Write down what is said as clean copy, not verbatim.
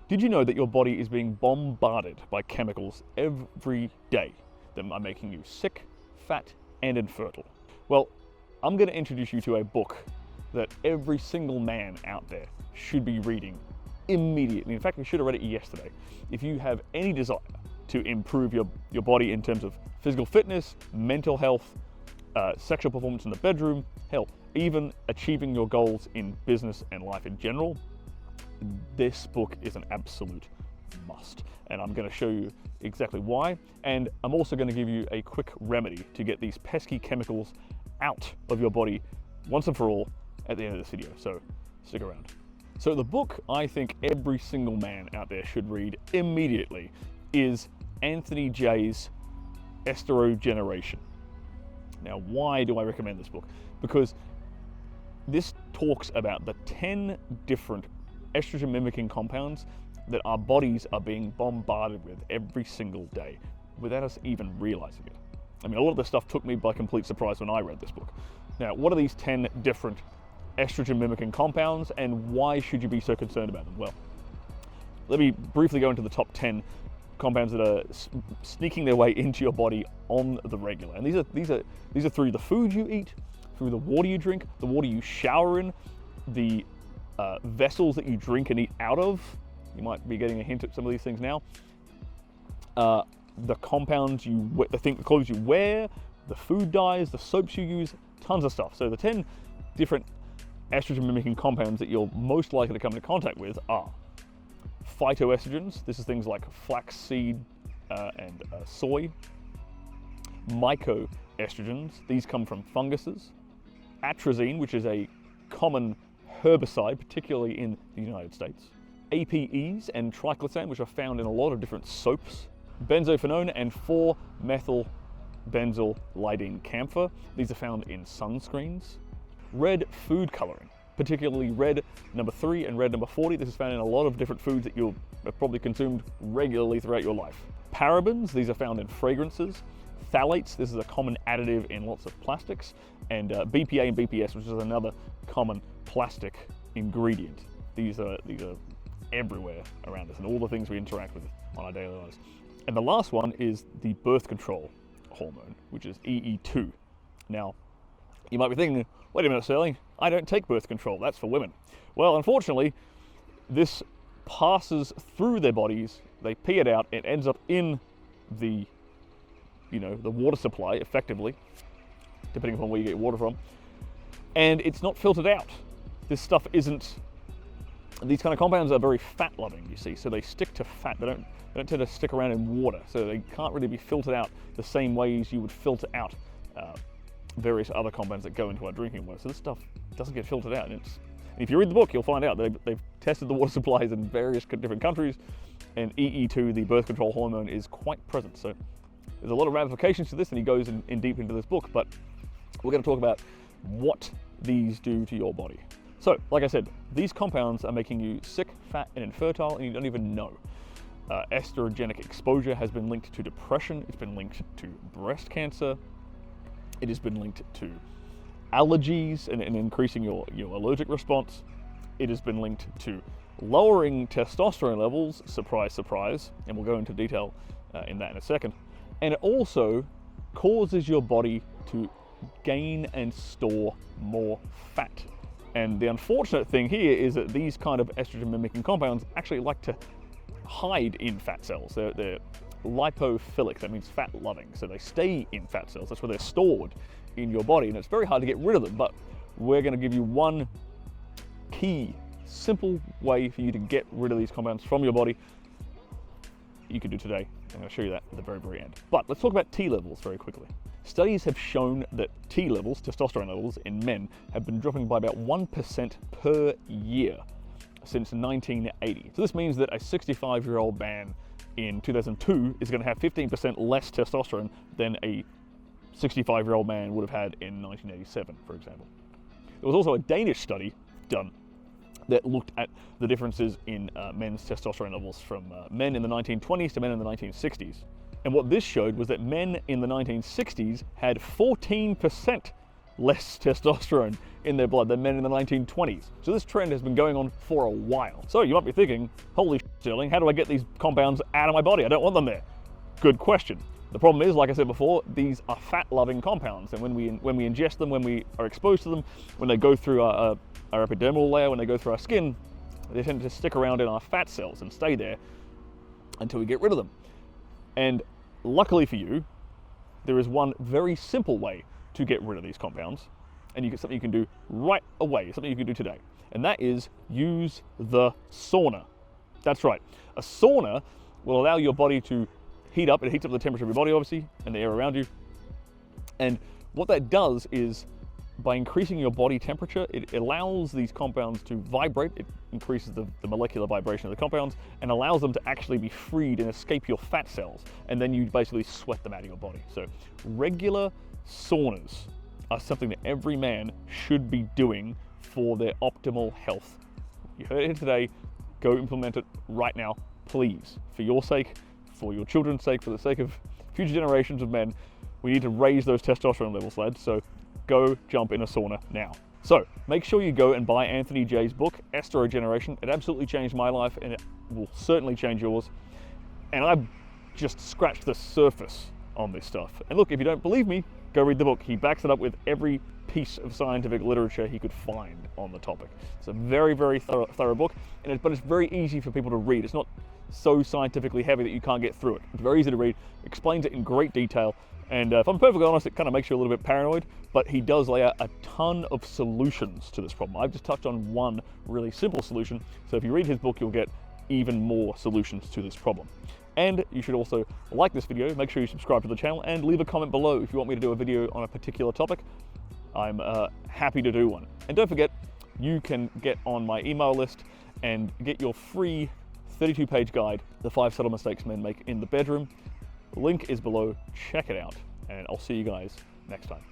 Did you know that your body is being bombarded by chemicals every day that are making you sick, fat, and infertile? Well, I'm going to introduce you to a book that every single man out there should be reading immediately. In fact, you should have read it yesterday. If you have any desire to improve your body in terms of physical fitness, mental health, sexual performance in the bedroom, hell, even achieving your goals in business and life in general, this book is an absolute must. And I'm going to show you exactly why. And I'm also going to give you a quick remedy to get these pesky chemicals out of your body once and for all at the end of this video. So stick around. So the book I think every single man out there should read immediately is Anthony Jay's Escalation. Now, why do I recommend this book? Because this talks about the 10 different estrogen mimicking compounds that our bodies are being bombarded with every single day without us even realizing it. I mean, a lot of this stuff took me by complete surprise when I read this book. Now, what are these 10 different estrogen mimicking compounds and why should you be so concerned about them? Well, let me briefly go into the top 10 compounds that are sneaking their way into your body on the regular. And these are through the food you eat, through the water you drink, the water you shower in, the vessels that you drink and eat out of. You might be getting a hint at some of these things now. The compounds you wear, the clothes you wear, the food dyes, the soaps you use, tons of stuff. So the 10 different estrogen mimicking compounds that you're most likely to come into contact with are phytoestrogens. This is things like flaxseed and soy. Mycoestrogens. These come from funguses. Atrazine, which is a common herbicide, particularly in the United States. APEs and triclosan, which are found in a lot of different soaps. Benzophenone and 4-methylbenzylidene camphor. These are found in sunscreens. Red food coloring, particularly red number 3 and red number 40. This is found in a lot of different foods that you'll have probably consumed regularly throughout your life. Parabens, these are found in fragrances. Phthalates, this is a common additive in lots of plastics. And BPA and BPS, which is another common plastic ingredient. These are everywhere around us and all the things we interact with on our daily lives. And the last one is the birth control hormone, which is EE2. Now, you might be thinking, wait a minute, Stirling, I don't take birth control, that's for women. Well, unfortunately, this passes through their bodies, they pee it out, it ends up in the water supply, effectively, depending upon where you get your water from, and it's not filtered out. This stuff isn't, these kind of compounds are very fat-loving, you see, so they stick to fat, they don't tend to stick around in water, so they can't really be filtered out the same ways you would filter out various other compounds that go into our drinking water. So this stuff doesn't get filtered out. And if you read the book, you'll find out they've tested the water supplies in various different countries, and EE2, the birth control hormone, is quite present. So there's a lot of ramifications to this, and he goes in deep into this book, but we're going to talk about what these do to your body. So, like I said, these compounds are making you sick, fat, and infertile, and you don't even know. Estrogenic exposure has been linked to depression, it's been linked to breast cancer, it has been linked to allergies and increasing your allergic response. It has been linked to lowering testosterone levels, surprise, surprise, and we'll go into detail in that in a second. And it also causes your body to gain and store more fat. And the unfortunate thing here is that these kind of estrogen mimicking compounds actually like to hide in fat cells. They're lipophilic, that means fat loving. So they stay in fat cells, that's where they're stored in your body, and it's very hard to get rid of them, but we're going to give you one key, simple way for you to get rid of these compounds from your body you can do today. I'm going to show you that at the very, very end. But let's talk about T levels very quickly. Studies have shown that T levels, testosterone levels in men, have been dropping by about 1% per year since 1980. So this means that a 65-year-old man in 2002 is going to have 15% less testosterone than a 65-year-old man would have had in 1987, for example. There was also a Danish study done that looked at the differences in men's testosterone levels from men in the 1920s to men in the 1960s. And what this showed was that men in the 1960s had 14% less testosterone in their blood than men in the 1920s. So this trend has been going on for a while. So you might be thinking, holy shit, Stirling, how do I get these compounds out of my body? I don't want them there. Good question. The problem is, like I said before, these are fat-loving compounds, and when we ingest them, when we are exposed to them, when they go through our epidermal layer, when they go through our skin, they tend to stick around in our fat cells and stay there until we get rid of them. And luckily for you, there is one very simple way to get rid of these compounds, and something you can do right away, something you can do today, and that is use the sauna. That's right. A sauna will allow your body to heat up. It heats up the temperature of your body, obviously, and the air around you. And what that does is, by increasing your body temperature, it allows these compounds to vibrate. It increases the molecular vibration of the compounds and allows them to actually be freed and escape your fat cells. And then you basically sweat them out of your body. So regular saunas are something that every man should be doing for their optimal health. You heard it here today. Go implement it right now, please. For your sake, for your children's sake, for the sake of future generations of men, we need to raise those testosterone levels, lads. So go jump in a sauna now. So make sure you go and buy Anthony J's book, Escalation. It absolutely changed my life, and it will certainly change yours. And I've just scratched the surface on this stuff. And look, if you don't believe me, go read the book. He backs it up with every piece of scientific literature he could find on the topic. It's a very, very thorough book, but it's very easy for people to read. It's not so scientifically heavy that you can't get through it. It's very easy to read, explains it in great detail, and if I'm perfectly honest, it kind of makes you a little bit paranoid, but he does lay out a ton of solutions to this problem. I've just touched on one really simple solution, so if you read his book, you'll get even more solutions to this problem. And you should also like this video, make sure you subscribe to the channel, and leave a comment below if you want me to do a video on a particular topic. I'm happy to do one. And don't forget, you can get on my email list and get your free 32-page guide, The 5 Subtle Mistakes Men Make in the Bedroom. The link is below, check it out, and I'll see you guys next time.